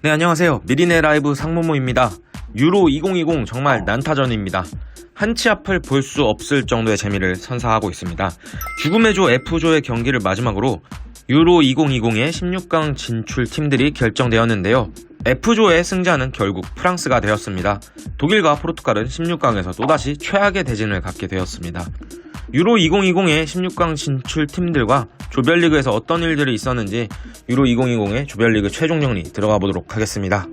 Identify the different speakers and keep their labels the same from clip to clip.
Speaker 1: 네, 안녕하세요. 미리네 라이브 상무모입니다. 유로 2020 정말 난타전입니다. 한 치 앞을 볼 수 없을 정도의 재미를 선사하고 있습니다. 죽음의 조 F조의 경기를 마지막으로 유로 2020의 16강 진출 팀들이 결정되었는데요. F조의 승자는 결국 프랑스가 되었습니다. 독일과 포르투갈은 16강에서 또다시 최악의 대진을 갖게 되었습니다. 유로 2020의 16강 진출 팀들과 조별리그에서 어떤 일들이 있었는지 유로 2020의 조별리그 최종 정리 들어가 보도록 하겠습니다.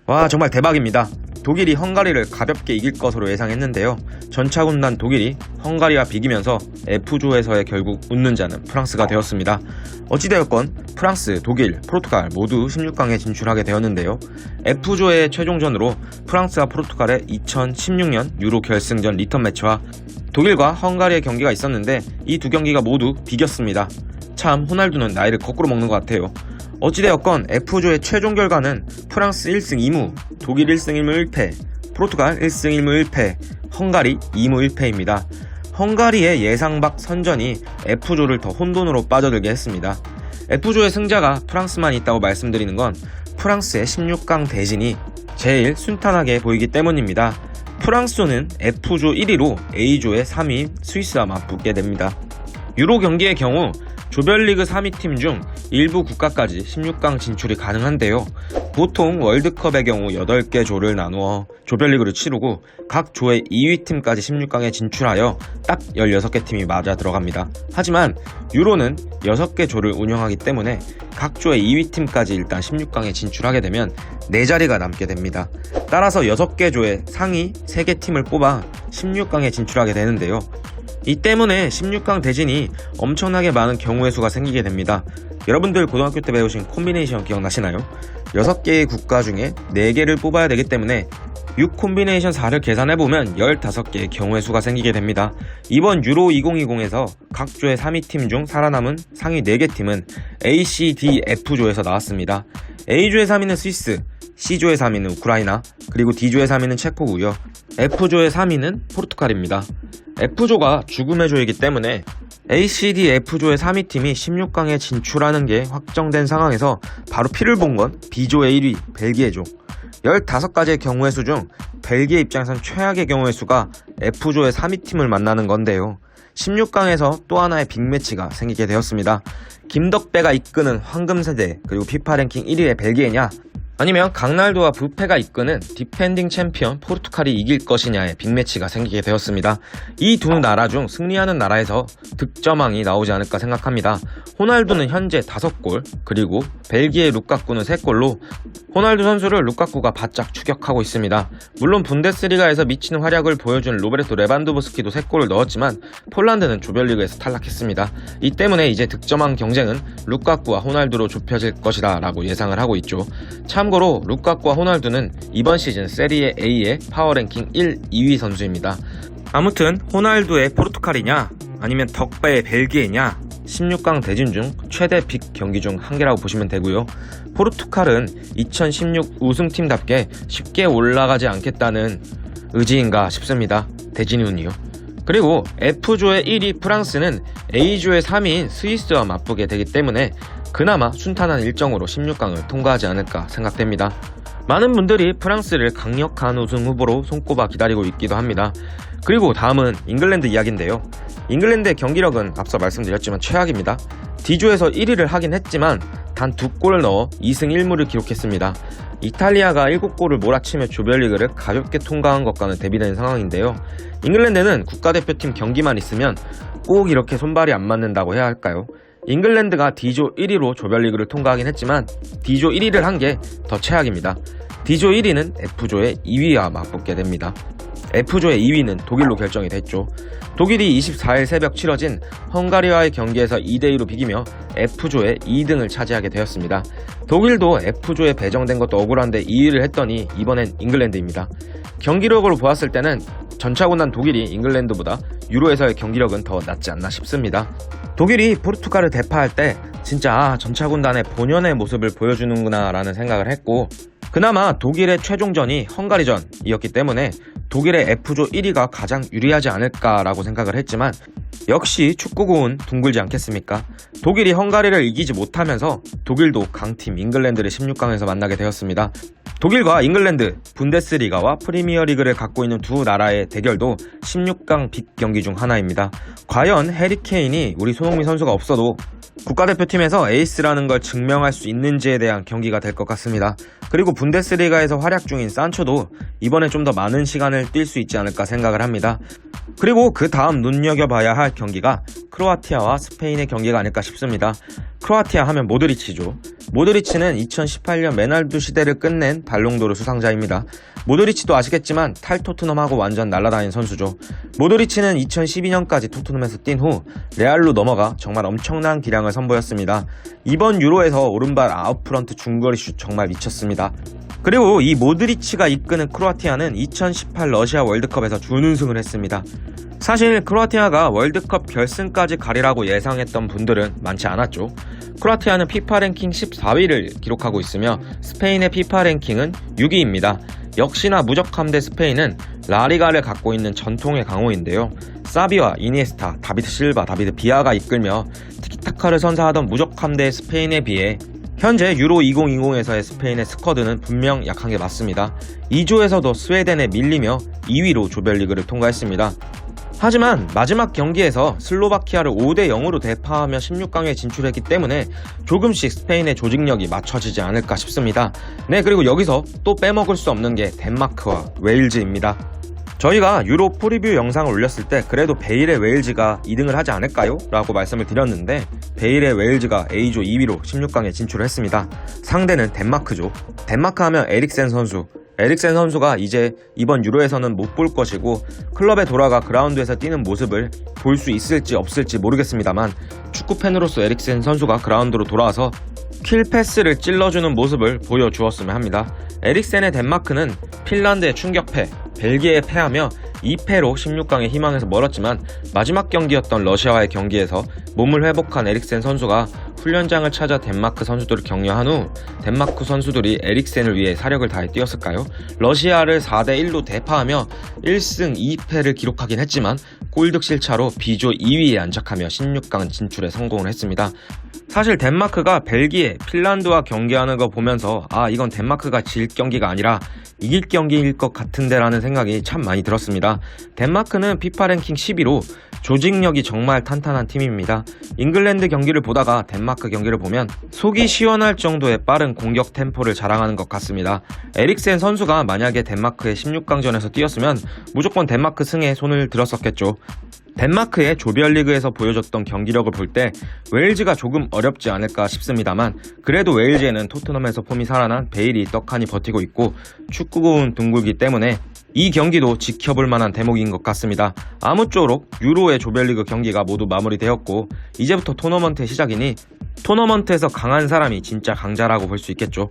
Speaker 1: 와, 정말 대박입니다. 독일이 헝가리를 가볍게 이길 것으로 예상했는데요. 전차군단 독일이 헝가리와 비기면서 F조에서의 결국 웃는 자는 프랑스가 되었습니다. 어찌되었건 프랑스, 독일, 포르투갈 모두 16강에 진출하게 되었는데요. F조의 최종전으로 프랑스와 포르투갈의 2016년 유로 결승전 리턴 매치와 독일과 헝가리의 경기가 있었는데 이 두 경기가 모두 비겼습니다. 참 호날두는 나이를 거꾸로 먹는 것 같아요. 어찌되었건 F조의 최종 결과는 프랑스 1승 2무, 독일 1승 1무 1패, 포르투갈 1승 1무 1패, 헝가리 2무 1패입니다. 헝가리의 예상 밖 선전이 F조를 더 혼돈으로 빠져들게 했습니다. F조의 승자가 프랑스만 있다고 말씀드리는 건 프랑스의 16강 대진이 제일 순탄하게 보이기 때문입니다. 프랑스조는 F조 1위로 A조의 3위인 스위스와 맞붙게 됩니다. 유로 경기의 경우 조별리그 3위 팀 중 일부 국가까지 16강 진출이 가능한데요. 보통 월드컵의 경우 8개 조를 나누어 조별리그를 치르고 각 조의 2위 팀까지 16강에 진출하여 딱 16개 팀이 맞아 들어갑니다. 하지만 유로는 6개 조를 운영하기 때문에 각 조의 2위 팀까지 일단 16강에 진출하게 되면 4자리가 남게 됩니다. 따라서 6개 조의 상위 3개 팀을 뽑아 16강에 진출하게 되는데요. 이 때문에 16강 대진이 엄청나게 많은 경우의 수가 생기게 됩니다. 여러분들 고등학교 때 배우신 콤비네이션 기억나시나요? 6개의 국가 중에 4개를 뽑아야 되기 때문에 6 콤비네이션 4를 계산해보면 15개의 경우의 수가 생기게 됩니다. 이번 유로 2020에서 각 조의 3위 팀 중 살아남은 상위 4개 팀은 A, C, D, F조에서 나왔습니다. A조의 3위는 스위스, C조의 3위는 우크라이나, 그리고 D조의 3위는 체코고요. F조의 3위는 포르투갈입니다. F조가 죽음의 조이기 때문에 A, C, D, F조의 3위 팀이 16강에 진출하는 게 확정된 상황에서 바로 피를 본 건 B조의 1위 벨기에조. 15가지의 경우의 수 중 벨기에 입장에선 최악의 경우의 수가 F조의 3위 팀을 만나는 건데요. 16강에서 또 하나의 빅매치가 생기게 되었습니다. 김덕배가 이끄는 황금세대 그리고 피파 랭킹 1위의 벨기에냐, 아니면 강날도와 부페가 이끄는 디펜딩 챔피언 포르투갈이 이길 것이냐의 빅매치가 생기게 되었습니다. 이 두 나라 중 승리하는 나라에서 득점왕이 나오지 않을까 생각합니다. 호날두는 현재 5골, 그리고 벨기에 루카쿠는 3골로 호날두 선수를 루카쿠가 바짝 추격하고 있습니다. 물론 분데스리가에서 미치는 활약을 보여준 로베르토 레반도브스키도 3골을 넣었지만 폴란드는 조별리그에서 탈락했습니다. 이 때문에 이제 득점왕 경쟁은 루카쿠와 호날두로 좁혀질 것이다 라고 예상을 하고 있죠. 참고로 루카쿠와 호날두는 이번 시즌 세리에 A의 파워랭킹 1, 2위 선수입니다. 아무튼 호날두의 포르투갈이냐 아니면 덕배의 벨기에냐, 16강 대진 중 최대 빅 경기 중 한 개라고 보시면 되고요. 포르투갈은 2016 우승팀답게 쉽게 올라가지 않겠다는 의지인가 싶습니다. 대진이 운이요. 그리고 F조의 1위 프랑스는 A조의 3위인 스위스와 맞붙게 되기 때문에 그나마 순탄한 일정으로 16강을 통과하지 않을까 생각됩니다. 많은 분들이 프랑스를 강력한 우승 후보로 손꼽아 기다리고 있기도 합니다. 그리고 다음은 잉글랜드 이야기인데요. 잉글랜드의 경기력은 앞서 말씀드렸지만 최악입니다. D조에서 1위를 하긴 했지만 단 2골을 넣어 2승 1무를 기록했습니다. 이탈리아가 7골을 몰아치며 조별리그를 가볍게 통과한 것과는 대비되는 상황인데요. 잉글랜드는 국가대표팀 경기만 있으면 꼭 이렇게 손발이 안 맞는다고 해야 할까요? 잉글랜드가 D조 1위로 조별리그를 통과하긴 했지만 D조 1위를 한 게 더 최악입니다. D조 1위는 F조의 2위와 맞붙게 됩니다. F조의 2위는 독일로 결정이 됐죠. 독일이 24일 새벽 치러진 헝가리와의 경기에서 2대2로 비기며 F조의 2등을 차지하게 되었습니다. 독일도 F조에 배정된 것도 억울한데 2위를 했더니 이번엔 잉글랜드입니다. 경기력으로 보았을 때는 전차군단 독일이 잉글랜드보다 유로에서의 경기력은 더 낫지 않나 싶습니다. 독일이 포르투갈을 대파할 때 진짜 전차군단의 본연의 모습을 보여주는구나 라는 생각을 했고, 그나마 독일의 최종전이 헝가리전이었기 때문에 독일의 F조 1위가 가장 유리하지 않을까라고 생각을 했지만 역시 축구고운 둥글지 않겠습니까? 독일이 헝가리를 이기지 못하면서 독일도 강팀 잉글랜드를 16강에서 만나게 되었습니다. 독일과 잉글랜드, 분데스리가와 프리미어리그를 갖고 있는 두 나라의 대결도 16강 빅 경기 중 하나입니다. 과연 해리 케인이 우리 손흥민 선수가 없어도 국가대표팀에서 에이스라는 걸 증명할 수 있는지에 대한 경기가 될 것 같습니다. 그리고 분데스리가에서 활약 중인 산초도 이번에 좀 더 많은 시간을 뛸 수 있지 않을까 생각을 합니다. 그리고 그 다음 눈여겨봐야 할 경기가 크로아티아와 스페인의 경기가 아닐까 싶습니다. 크로아티아 하면 모드리치죠. 모드리치는 2018년 메날두 시대를 끝낸 발롱도르 수상자입니다. 모드리치도 아시겠지만 탈토트넘하고 완전 날아다닌 선수죠. 모드리치는 2012년까지 토트넘에서 뛴 후 레알로 넘어가 정말 엄청난 기량을 선보였습니다. 이번 유로에서 오른발 아웃프런트 중거리 슛 정말 미쳤습니다. 그리고 이 모드리치가 이끄는 크로아티아는 2018 러시아 월드컵에서 준우승을 했습니다. 사실 크로아티아가 월드컵 결승까지 가리라고 예상했던 분들은 많지 않았죠. 크로아티아는 피파 랭킹 14위를 기록하고 있으며 스페인의 피파 랭킹은 6위입니다. 역시나 무적함대 스페인은 라리가를 갖고 있는 전통의 강호인데요. 사비와 이니에스타, 다비드 실바, 다비드 비아가 이끌며 티키타카를 선사하던 무적함대 스페인에 비해 현재 유로 2020에서의 스페인의 스쿼드는 분명 약한 게 맞습니다. 2조에서도 스웨덴에 밀리며 2위로 조별리그를 통과했습니다. 하지만 마지막 경기에서 슬로바키아를 5대0으로 대파하며 16강에 진출했기 때문에 조금씩 스페인의 조직력이 맞춰지지 않을까 싶습니다. 네, 그리고 여기서 또 빼먹을 수 없는 게 덴마크와 웨일즈입니다. 저희가 유로 프리뷰 영상을 올렸을 때 그래도 베일의 웨일즈가 2등을 하지 않을까요? 라고 말씀을 드렸는데 베일의 웨일즈가 A조 2위로 16강에 진출을 했습니다. 상대는 덴마크죠. 덴마크 하면 에릭센 선수. 에릭센 선수가 이제 이번 유로에서는 못 볼 것이고 클럽에 돌아가 그라운드에서 뛰는 모습을 볼 수 있을지 없을지 모르겠습니다만 축구팬으로서 에릭센 선수가 그라운드로 돌아와서 킬패스를 찔러주는 모습을 보여주었으면 합니다. 에릭센의 덴마크는 핀란드의 충격패, 벨기에에 패하며 2패로 16강의 희망에서 멀었지만 마지막 경기였던 러시아와의 경기에서 몸을 회복한 에릭센 선수가 훈련장을 찾아 덴마크 선수들을 격려한 후 덴마크 선수들이 에릭센을 위해 사력을 다해 뛰었을까요? 러시아를 4대1로 대파하며 1승 2패를 기록하긴 했지만 골득실 차로 B조 2위에 안착하며 16강 진출에 성공을 했습니다. 사실 덴마크가 벨기에, 핀란드와 경기하는 거 보면서 이건 덴마크가 질 경기가 아니라 이길 경기일 것 같은데 라는 생각이 참 많이 들었습니다. 덴마크는 피파 랭킹 10위로 조직력이 정말 탄탄한 팀입니다. 잉글랜드 경기를 보다가 덴마크 경기를 보면 속이 시원할 정도의 빠른 공격 템포를 자랑하는 것 같습니다. 에릭센 선수가 만약에 덴마크의 16강전에서 뛰었으면 무조건 덴마크 승에 손을 들었었겠죠. 덴마크의 조별리그에서 보여줬던 경기력을 볼 때 웨일즈가 조금 어렵지 않을까 싶습니다만 그래도 웨일즈에는 토트넘에서 폼이 살아난 베일이 떡하니 버티고 있고 축구고운 둥글기 때문에 이 경기도 지켜볼 만한 대목인 것 같습니다. 아무쪼록 유로의 조별리그 경기가 모두 마무리되었고 이제부터 토너먼트의 시작이니 토너먼트에서 강한 사람이 진짜 강자라고 볼 수 있겠죠.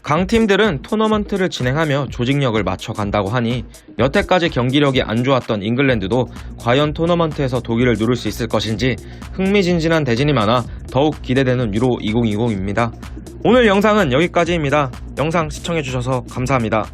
Speaker 1: 강팀들은 토너먼트를 진행하며 조직력을 맞춰간다고 하니 여태까지 경기력이 안 좋았던 잉글랜드도 과연 토너먼트에서 독일을 누를 수 있을 것인지 흥미진진한 대진이 많아 더욱 기대되는 유로 2020입니다. 오늘 영상은 여기까지입니다. 영상 시청해주셔서 감사합니다.